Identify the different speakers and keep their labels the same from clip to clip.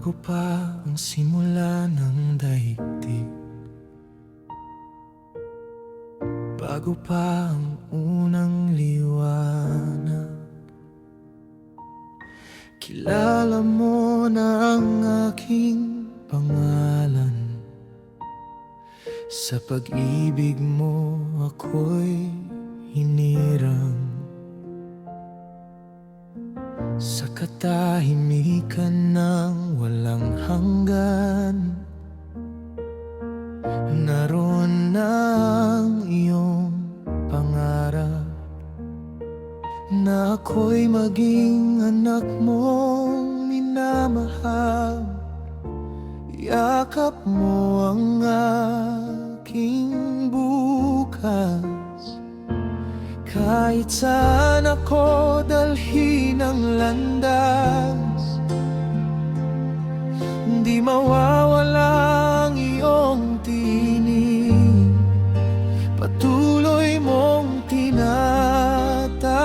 Speaker 1: Bago pa ang simula ng daigdig, bago pa ang unang liwanag, kilala mo na ang aking pangalan. Sa pag-ibig mo ako'y hinirang, sa katahimikan ng walang hanggan. Naroon na ang iyong pangarap, na ako'y maging anak mong minamahal. Yakap mo ang aking bukas, kahit saan ako dalhin ang landas. Di mawawala ang iyong tinig, patuloy mong tinatawa,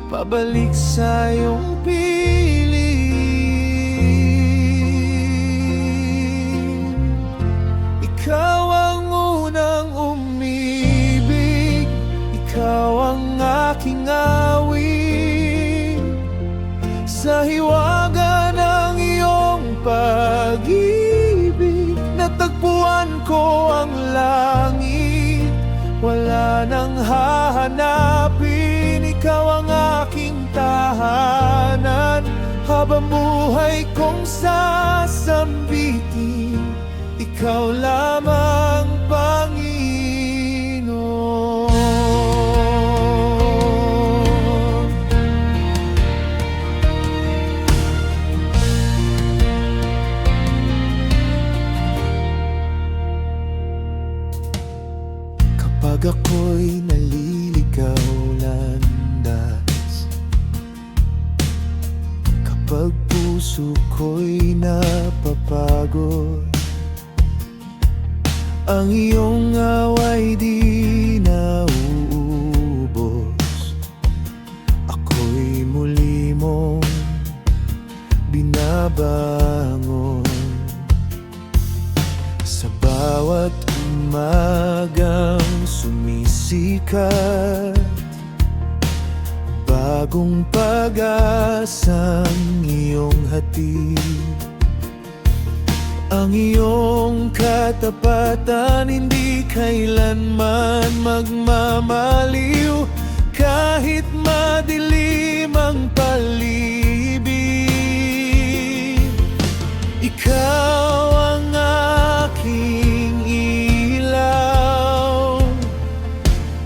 Speaker 1: pabalik sa iyong piling. Ikaw ang unang umibig, ikaw ang aking awit. Sa hiwaga ng iyong pag-ibig, natagpuan ko ang langit. Wala nang hahanapin, ikaw ang aking tahanan. Habang buhay kong sasambitin, ikaw lamang, Panginoon. Kapag ako'y naliligaw landas, kapag puso ko'y napapagod, ang iyong away di nauubos. Ako'y muli mong binabangon. Sa bawat umagang sumisikat, bagong pag-asang iyong hatid. Ang iyong katapatan hindi kailanman magmamaliw, kahit madilim ang palibig. Ikaw ang aking ilaw,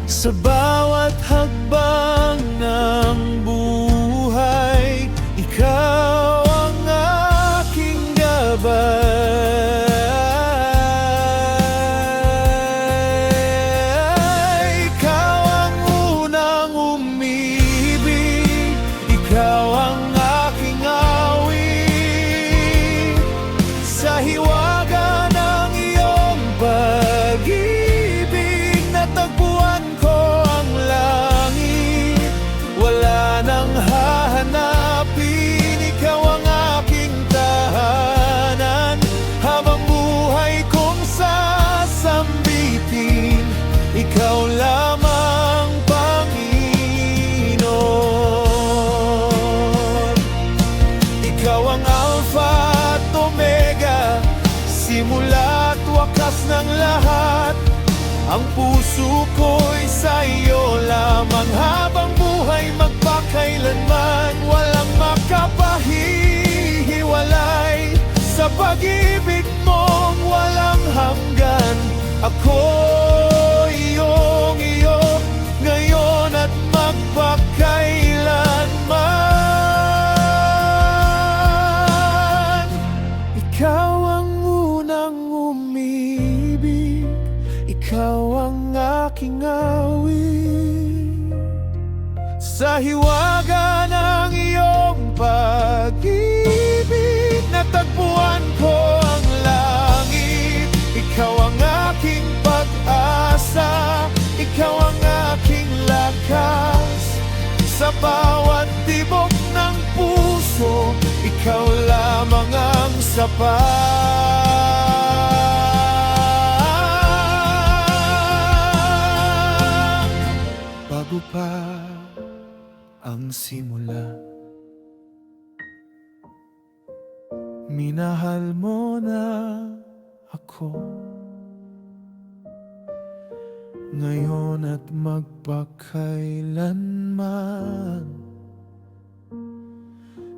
Speaker 1: sa bawat hakbang ng buhay. Ikaw ang aking gabay. Ikaw lamang, Panginoon. Ikaw ang Alpha at Omega, simula at wakas ng lahat. Ang puso ko'y sa iyo lamang, habang buhay magpakailanman. Walang makapahihiwalay sa pag-ibig mong walang hanggan. Ako'y iyo, ngayon at magpakailanman. Ikaw ang unang umibig, ikaw ang aking awit. Sa hiwaga ng iyong pag-ibig, natagpuan ko ang langit. Ikaw ang aking pag-asa, ikaw ang aking lakas. Sa bawat tibok ng puso, ikaw lamang isa pa. Bago pa ang simula, minahal mo na ako. Ngayon at magpakailanman,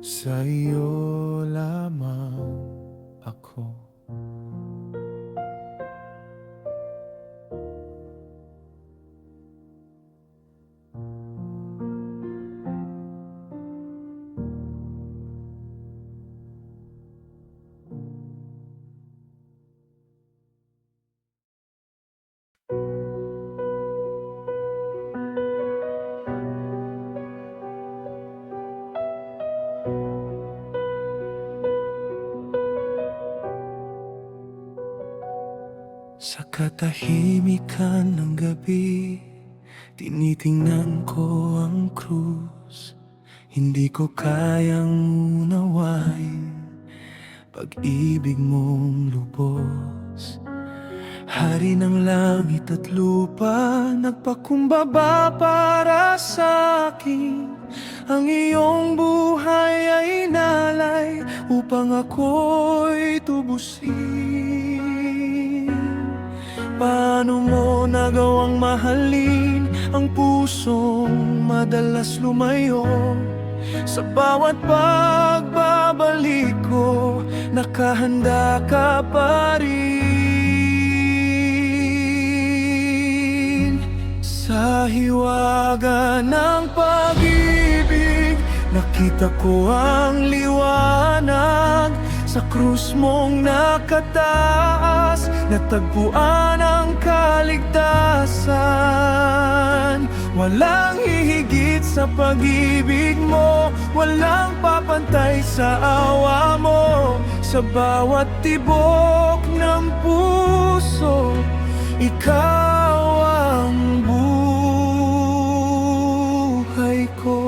Speaker 1: sa iyo lamang ako. Sa katahimikan ng gabi, tinitingnan ko ang krus. Hindi ko kayang unawain pag-ibig mong lubos. Hari ng langit at lupa, nagpakumbaba para sa akin. Ang iyong buhay ay inalay upang ako'y tubusin. Paano mo nagawang mahalin ang pusong madalas lumayo? Sa bawat pagbabalik ko, nakahanda ka pa rin. Sa hiwaga ng pag-ibig, nakita ko ang liwanag. Sa krus mong nakataas, natagpuan ang kaligtasan. Walang hihigit sa pag-ibig mo, walang papantay sa awa mo. Sa bawat tibok ng puso, ikaw ang buhay ko.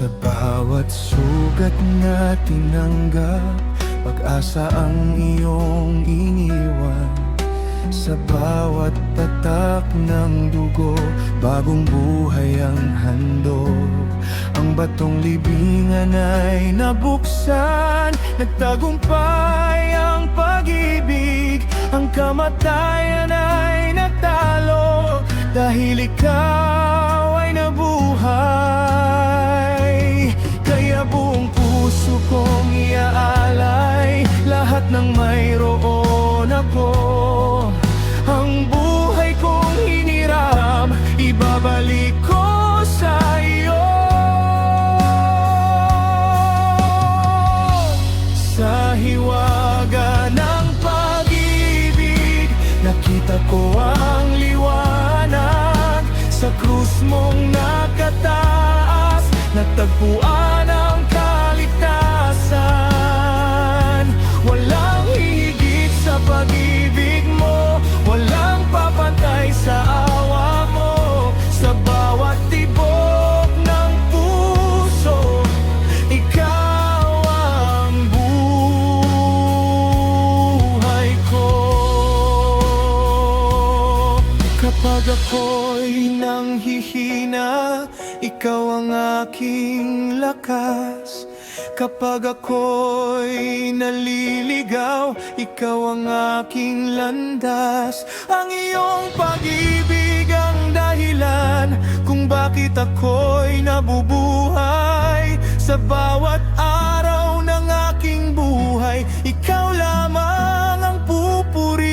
Speaker 1: Sa bawat sugat na tinanggap, pag-asa ang iyong iniwan. Sa bawat tatak ng dugo, bagong buhay ang handog. Ang batong libingan ay nabuksan, nagtagumpay ang pag-ibig. Ang kamatayan ay natalo, dahil ikaw ay nabuhay. Kaya buong puso kong iaalay lahat ng mayroon ako. Ang buhay kong hiniram, ibabalik ko sa iyo. Sa hiwaga ng pag-ibig, nakita ko ang liwanag. Sa krus mong nakataas, natagpuan ang kaligtasan. Walang hihigit sa pag-ibig mo, walang papantay sa awa mo. Sa bawat tibok ng puso, ikaw ang buhay ko. Kapag ako'y nanghihina, ikaw ang aking lakas. Kapag ako'y naliligaw, ikaw ang aking landas. Ang iyong pag-ibig ang dahilan kung bakit ako'y nabubuhay. Sa bawat araw ng aking buhay, ikaw lamang ang pupurihin.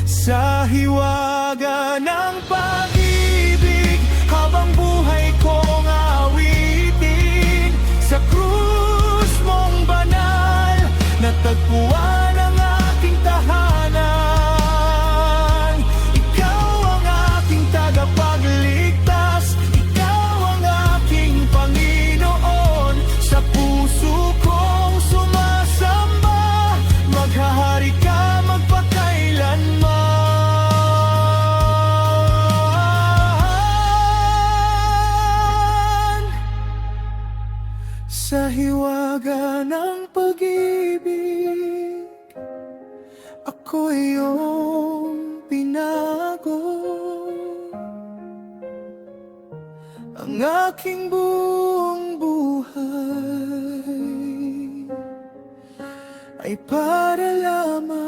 Speaker 1: Sa hiwaga ng pag-ibig, habang buhay kong awitin. Sa krus mong banal, natagpuan ang aking tahanan. Ikaw ang aking tagapagligtas, ikaw ang aking Panginoon. Sa puso kong sumasamba, maghahari ka magpakailanman. ang aking buong buhay ay para lamang